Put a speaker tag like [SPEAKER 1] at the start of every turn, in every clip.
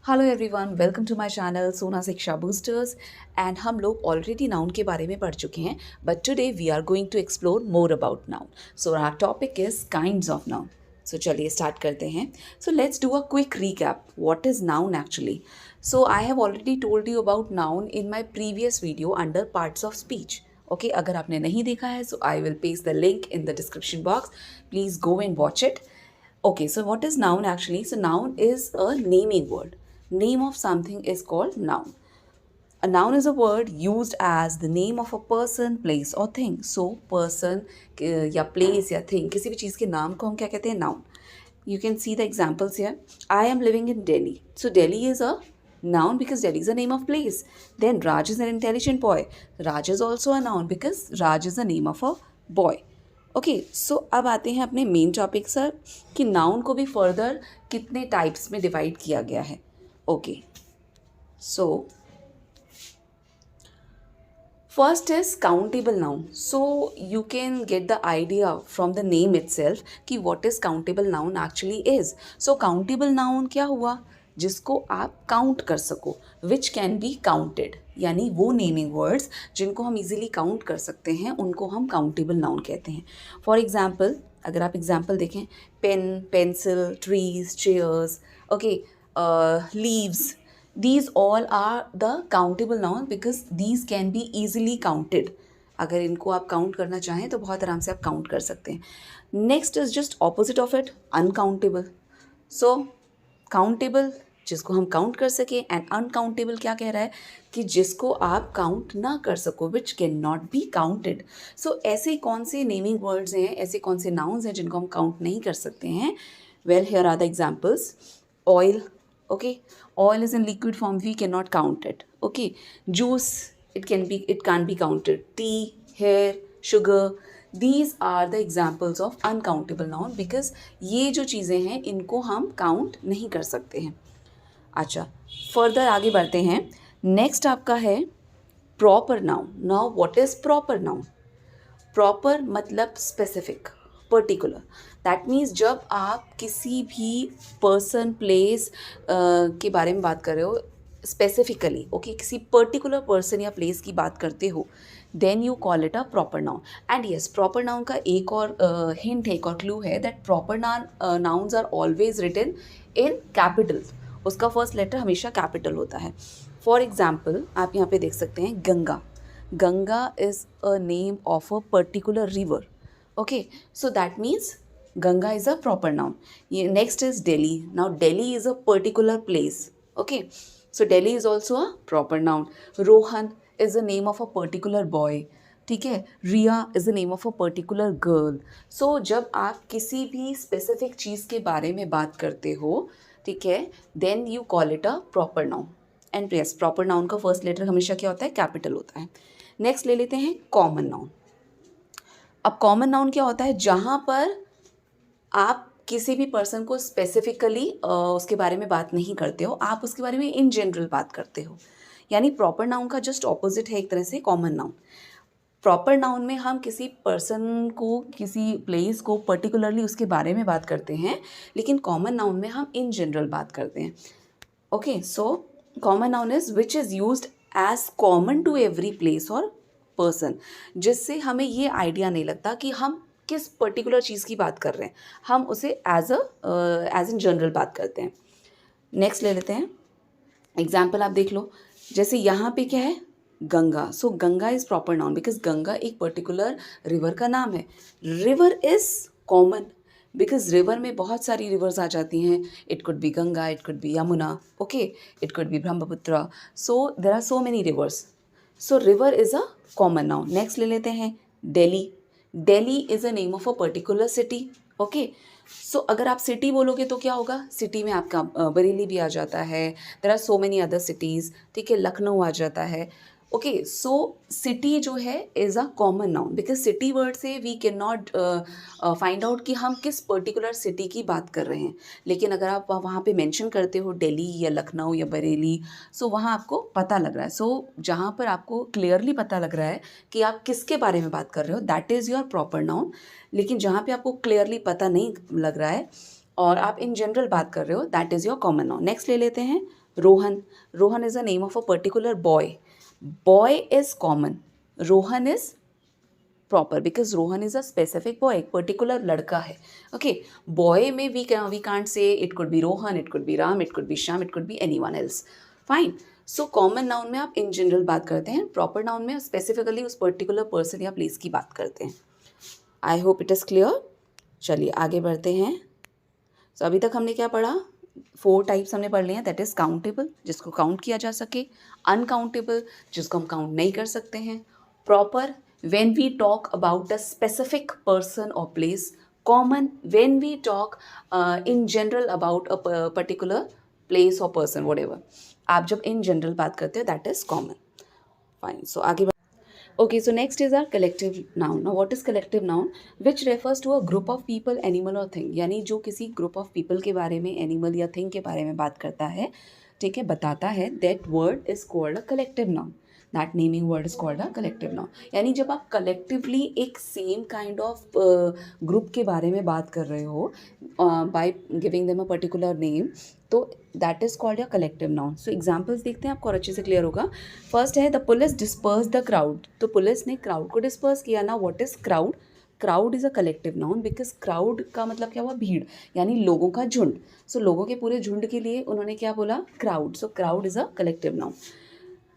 [SPEAKER 1] Hello everyone, welcome to my channel Sona Shiksha boosters. And हम लोग already noun के बारे में पढ़ चुके हैं, but today we are going to explore more about noun. So our topic is kinds of noun. So चलिए start करते हैं। So let's do a quick recap what is noun actually. So I have already told you about noun in my previous video under parts of speech. Okay, अगर आपने नहीं देखा है so I will paste the link in the description box. Please go and watch it. Okay, so what is noun actually? So noun is a naming word. Name of something is called noun. A noun is a word used as the name of a person, place or thing. So person या place या thing, किसी भी चीज़ के नाम को हम क्या कहते हैं? Noun. You can see the examples here. I am living in Delhi. So Delhi is a noun because Delhi is a name of place. Then Raj is an intelligent boy. Raj is also a noun because Raj is the name of a boy. Okay, so अब आते हैं अपने main topic sir कि noun को भी further कितने types में divide किया गया है. Okay, so first is countable noun. So you can get the idea from the name itself कि what is countable noun actually is. So countable noun क्या हुआ? जिसको आप काउंट कर सको, विच कैन बी काउंटेड, यानी वो नेमिंग वर्ड्स जिनको हम इजीली काउंट कर सकते हैं उनको हम काउंटेबल नाउन कहते हैं. फॉर एग्जाम्पल, अगर आप एग्जाम्पल देखें, pen, pencil, trees, chairs, okay, leaves, these all are the countable noun because these can be easily counted. अगर इनको आप काउंट करना चाहें तो बहुत आराम से आप काउंट कर सकते हैं. Next is just opposite of it, uncountable. So countable जिसको हम काउंट कर सकें, एंड अनकाउंटेबल क्या कह रहा है कि जिसको आप काउंट ना कर सको, which can not be counted. So ऐसे कौन से नेमिंग वर्ड्स हैं, ऐसे कौन से नाउन्स हैं जिनको हम काउंट नहीं कर सकते हैं? Well, here are the examples. Oil, okay, oil is in liquid form, we cannot count it. Okay, juice, it can't be counted. Tea, hair, sugar, these are the examples of uncountable noun because ये जो चीज़ें हैं इनको हम count नहीं कर सकते हैं. अच्छा, फर्दर आगे बढ़ते हैं. नेक्स्ट आपका है proper noun. Now what is proper noun? Proper मतलब स्पेसिफिक, पर्टिकुलर. दैट मीन्स जब आप किसी भी पर्सन, प्लेस के बारे में बात कर रहे हो स्पेसिफिकली, ओके, किसी पर्टिकुलर पर्सन या प्लेस की बात करते हो, then you call it a proper noun. And yes, proper noun का एक और हिंट है, एक और क्लू है, that proper nouns are always written in capital. उसका फर्स्ट लेटर हमेशा कैपिटल होता है. फॉर एग्जाम्पल, आप यहाँ पे देख सकते हैं Ganga. Ganga is a name of a particular river. Okay, so that means Ganga is a proper noun. Next is Delhi. Now Delhi is a particular place. Okay, so Delhi is also a proper noun. Rohan is the name of a particular boy. ठीक है, Riya is the name of a particular girl. So जब आप किसी भी specific चीज़ के बारे में बात करते हो, ठीक है, then you call it a proper noun. And yes, proper noun का फर्स्ट लेटर हमेशा क्या होता है? कैपिटल होता है. नेक्स्ट ले लेते हैं कॉमन नाउन. अब कॉमन नाउन क्या होता है? जहाँ पर आप किसी भी पर्सन को स्पेसिफिकली उसके बारे में बात नहीं करते हो, आप उसके बारे में इन जनरल बात करते हो. यानी प्रॉपर नाउन का जस्ट ऑपोजिट है एक तरह से कॉमन नाउन. प्रॉपर नाउन में हम किसी पर्सन को, किसी प्लेस को पर्टिकुलरली उसके बारे में बात करते हैं, लेकिन कॉमन नाउन में हम इन जनरल बात करते हैं. Okay, so common noun is which is used as common to every place और पर्सन, जिससे हमें ये आइडिया नहीं लगता कि हम किस पर्टिकुलर चीज़ की बात कर रहे हैं, हम उसे एज इन जनरल बात करते हैं. नेक्स्ट ले लेते हैं एग्जाम्पल. आप देख लो, जैसे यहाँ पे क्या है? Ganga. So Ganga is proper noun because Ganga एक पर्टिकुलर रिवर का नाम है. River is common because river में बहुत सारी रिवर्स आ जाती हैं. It could be Ganga, it could be Yamuna, okay, it could be Brahmaputra. So there are so many rivers. So river is a common noun. Next ले लेते हैं Delhi. Delhi is a name of a particular city. Okay, सो अगर आप city बोलोगे तो क्या होगा? City में आपका बरेली भी आ जाता है. There are so many other cities. ठीक है, लखनऊ आ जाता है. ओके, सो सिटी जो है is a common noun because city word से we can not find out कि हम किस पर्टिकुलर सिटी की बात कर रहे हैं. लेकिन अगर आप वहाँ पे मेंशन करते हो दिल्ली या लखनऊ या बरेली, सो वहाँ आपको पता लग रहा है. सो जहाँ पर आपको क्लियरली पता लग रहा है कि आप किसके बारे में बात कर रहे हो, that is your proper noun. लेकिन जहाँ पे आपको क्लियरली पता नहीं लग रहा है, और आप इन जनरल बात कर रहे हो, that is your common noun. Next ले लेते हैं Rohan. Rohan is a name of a particular boy. Boy is common, Rohan is proper because Rohan is a specific boy, एक पर्टिकुलर लड़का है. ओके, बॉय में we can't say it could be Rohan, it could be Ram, it could be Shyam, it could be anyone else. Fine. So common noun में आप in general बात करते हैं, proper noun में स्पेसिफिकली उस पर्टिकुलर पर्सन या प्लेस की बात करते हैं. I hope it is clear. चलिए आगे बढ़ते हैं. सो अभी तक हमने क्या पढ़ा? 4 टाइप्स हमने पढ़ लिए हैं. दैट इज़ काउंटेबल, जिसको काउंट किया जा सके. अनकाउंटेबल, जिसको हम काउंट नहीं कर सकते हैं. Proper, when we talk about a specific person or place. Common, when we talk in general about a particular place or person, whatever. आप जब in general बात करते हो, that is common. Fine. So आगे Okay, so next is our collective noun. Now what is collective noun? Which refers to a group of people, animal or thing. यानी जो किसी group of people के बारे में, animal या thing के बारे में बात करता है, ठीक है, बताता है, that word is called a collective noun. That naming word is called a collective noun. यानी जब आप collectively एक same kind of group के बारे में बात कर रहे हो by giving them a particular name, तो that is called a collective noun. So examples देखते हैं, आपको और अच्छे से क्लियर होगा. फर्स्ट है the police disperse the crowd. तो पुलिस ने क्राउड को डिस्पर्स किया ना. What is crowd? Crowd is a collective noun because crowd का मतलब क्या हुआ? भीड़, यानी लोगों का झुंड. सो लोगों के पूरे झुंड के लिए उन्होंने क्या बोला? Crowd. So crowd is a collective noun.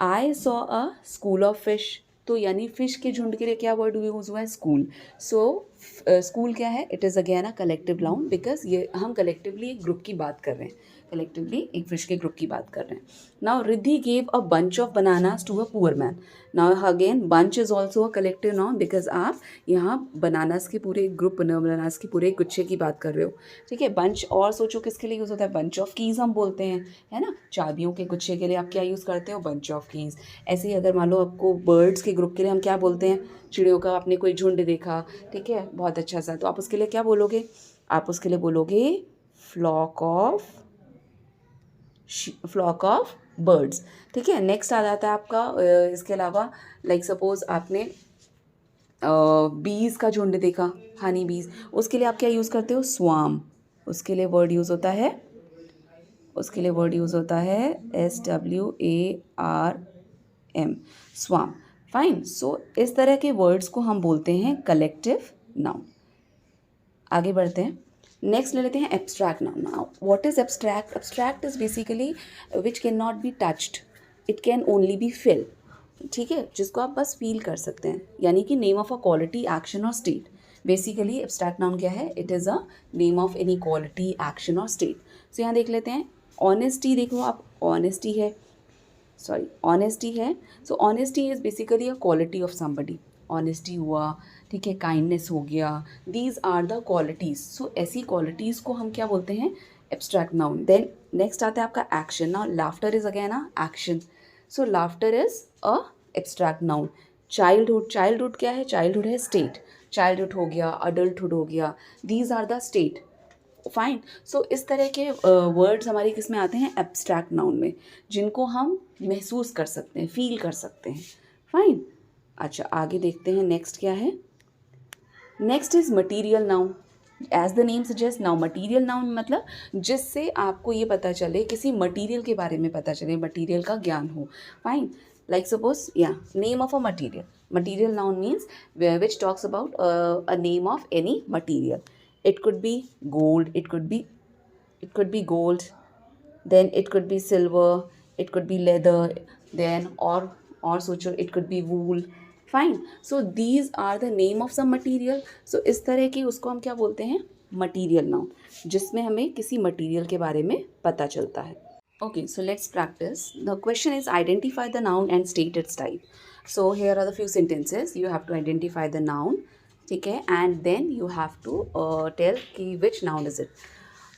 [SPEAKER 1] I saw a school of fish. तो यानी फिश के झुंड के लिए क्या वर्ड यूज़ हुआ है? स्कूल. सो स्कूल क्या है? It is again a collective noun because ये हम कलेक्टिवली एक ग्रुप की बात कर रहे हैं, कलेक्टिवली एक फिश के ग्रुप की बात कर रहे हैं. Now Riddhi gave a bunch of bananas to a poor man. Now again bunch is also a collective noun because आप यहाँ बनानास के पूरे ग्रुप, बनानास के पूरे गुच्छे की बात कर रहे हो. ठीक है. बंच और सोचो किसके लिए यूज़ होता है? बंच ऑफ कीज़ हम बोलते हैं, है ना. चाबियों के गुच्छे के लिए आप क्या यूज़ करते हो? Bunch of keys. ऐसे ही अगर मान लो आपको बर्ड्स के ग्रुप के लिए हम क्या बोलते हैं? चिड़ियों का आपने कोई झुंड देखा, ठीक है, बहुत अच्छा सा, तो आप उसके लिए क्या बोलोगे? आप उसके लिए बोलोगे फ्लॉक ऑफ बर्ड्स. ठीक है. नेक्स्ट आ जाता है आपका इसके अलावा, लाइक सपोज आपने बीज का झुंड देखा, हनी बीज, उसके लिए आप क्या यूज़ करते हो? स्वाम. उसके लिए वर्ड यूज़ होता है, SWARM, स्वाम. फाइन. सो इस तरह के वर्ड्स को हम बोलते हैं कलेक्टिव नाउन. आगे बढ़ते हैं. नेक्स्ट ले लेते हैं abstract noun. Now what is abstract? Abstract is basically which can not be touched, it can only be feel. ठीक है, जिसको आप बस फील कर सकते हैं, यानी कि name of a quality, action और स्टेट. बेसिकली एब्स्ट्रैक्ट नाउन क्या है? It is a name of any quality, action और स्टेट. सो यहाँ देख लेते हैं. ऑनेस्टी देखो आप, ऑनेस्टी है. सो honesty is basically a quality of somebody. Honesty हुआ, ठीक है, काइंडनेस हो गया, these are the qualities. So ऐसी क्वालिटीज़ को हम क्या बोलते हैं? Abstract noun. देन नेक्स्ट आता है आपका action. Now laughter is again a action. So laughter is a abstract noun. Childhood क्या है? चाइल्डहुड है स्टेट. चाइल्डहुड हो गया, अडल्टहुड हो गया, these are the state. Fine. So इस तरह के वर्ड्स हमारे किस में आते हैं? एब्स्ट्रैक्ट नाउन में, जिनको हम महसूस कर सकते हैं, फील कर सकते हैं. फाइन. अच्छा आगे देखते हैं. नेक्स्ट क्या है? Next is material noun. As the name suggest, now material noun मतलब जिससे आपको ये पता चले, किसी मटीरियल के बारे में पता चले, मटीरियल का ज्ञान हो. Fine. Like suppose name of a material. Material noun means which talks about a name of any material. It could be gold, it could be gold, then it could be silver, it could be leather, then or सोचो it could be wool. Fine. So these are the name of some material. So इस तरह की उसको हम क्या बोलते हैं? Material noun, जिसमें हमें किसी मटीरियल के बारे में पता चलता है. Okay, so let's practice. The question is identify the noun and state its type. So here are the few sentences. You have to identify the noun, ठीक है, and then you have to tell कि which noun is it.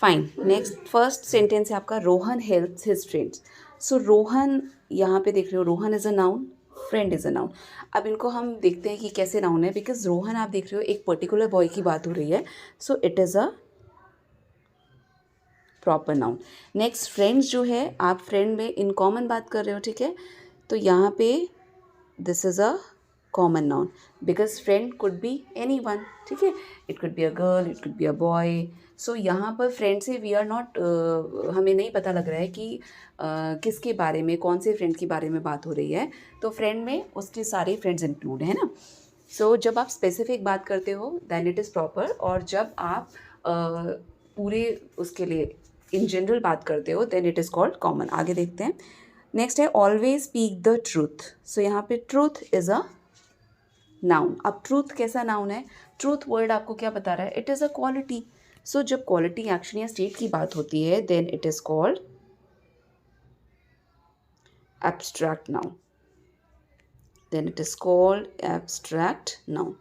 [SPEAKER 1] Fine. Next first sentence है आपका Rohan helps his friends. So Rohan यहाँ पे देख रहे हो, Rohan is a noun, friend is a noun. अब इनको हम देखते हैं कि कैसे नाउन है, बिकॉज रोहन आप देख रहे हो एक पर्टिकुलर बॉय की बात हो रही है. So it is a proper noun. Next friends जो है, आप फ्रेंड में इन कॉमन बात कर रहे हो, ठीक है, तो यहाँ पे this is a common noun because friend could be any one. ठीक है, it could be a girl, it could be a boy, so यहाँ पर फ्रेंड से वी आर नॉट, हमें नहीं पता लग रहा है कि किसके बारे में, कौन से फ्रेंड के बारे में बात हो रही है। तो फ्रेंड में उसके सारे फ्रेंड्स इंक्लूड है ना। सो जब आप स्पेसिफिक बात करते हो देन इट इज़ प्रॉपर, और जब आप पूरे उसके लिए इन जनरल बात करते हो then it is called common. आगे देखते हैं। नेक्स्ट है always speak the truth. So यहाँ पे ट्रूथ इज़ अ नाउन। अब ट्रूथ कैसा नाउन है? ट्रूथ वर्ड आपको क्या बता रहा है? It is a quality. So जब क्वालिटी एक्शन या स्टेट की बात होती है then it is called abstract noun. Then it is called abstract noun.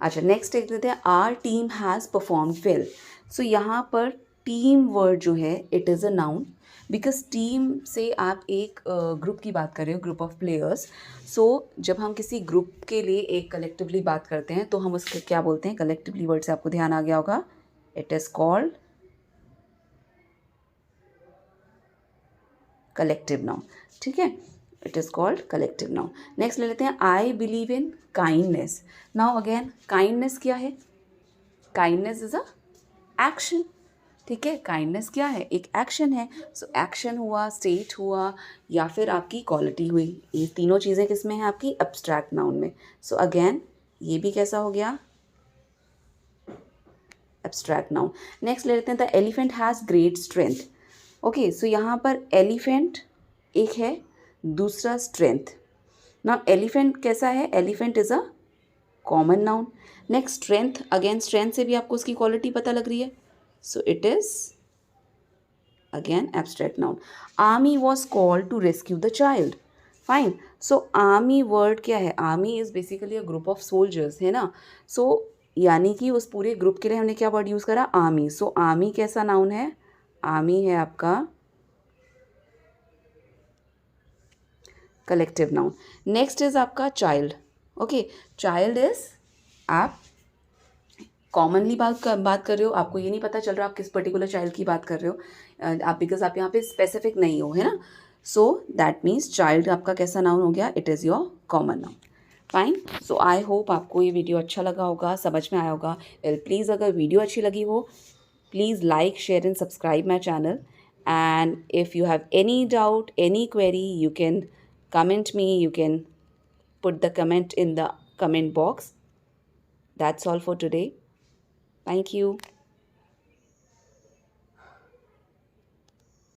[SPEAKER 1] अच्छा, नेक्स्ट देख लेते हैं। Our team has perform well. So यहाँ पर टीम वर्ड जो है it is a noun, because team से आप एक ग्रुप की बात कर रहे हो, ग्रुप ऑफ प्लेयर्स। सो जब हम किसी ग्रुप के लिए एक कलेक्टिवली बात करते हैं तो हम उसके क्या बोलते हैं? कलेक्टिवली वर्ड से आपको ध्यान आ गया होगा, it is called collective noun. ठीक है, it is called collective noun. Next ले लेते हैं। I believe in kindness. Now again kindness क्या है? Kindness is a action. ठीक है, काइंडनेस क्या है? एक एक्शन है। सो एक्शन हुआ, स्टेट हुआ, या फिर आपकी क्वालिटी हुई। ये तीनों चीज़ें किस में हैं? आपकी एब्स्ट्रैक्ट नाउन में। सो अगेन ये भी कैसा हो गया? Abstract noun. नेक्स्ट ले लेते हैं। The elephant has great strength. Okay, so यहाँ पर एलिफेंट एक है, दूसरा स्ट्रेंथ। ना एलिफेंट कैसा है? Elephant is a common noun. Next strength, again strength से भी आपको उसकी क्वालिटी पता लग रही है। So it is again abstract noun. Army was called to rescue the child. Fine. So army word क्या है? Army is basically a group of soldiers, है ना। सो यानी कि उस पूरे ग्रुप के लिए हमने क्या वर्ड यूज़ करा? आर्मी। सो आर्मी कैसा नाउन है? आर्मी है आपका कलेक्टिव नाउन। नेक्स्ट इज आपका चाइल्ड। ओके, चाइल्ड इज आप कॉमनली बात कर रहे हो, आपको ये नहीं पता चल रहा आप किस पर्टिकुलर चाइल्ड की बात कर रहे हो, आप बिकॉज आप यहाँ पे स्पेसिफिक नहीं हो, है ना। सो दैट मीन्स चाइल्ड आपका कैसा नाउन हो गया? It is your common noun. Fine. So I hope आपको ये वीडियो अच्छा लगा होगा, समझ में आया होगा। वेल प्लीज़ अगर वीडियो अच्छी लगी हो please like, share and subscribe my channel. And if you have any doubt, any query, you can comment me, you can put the comment in the comment box. That's all for today. Thank you.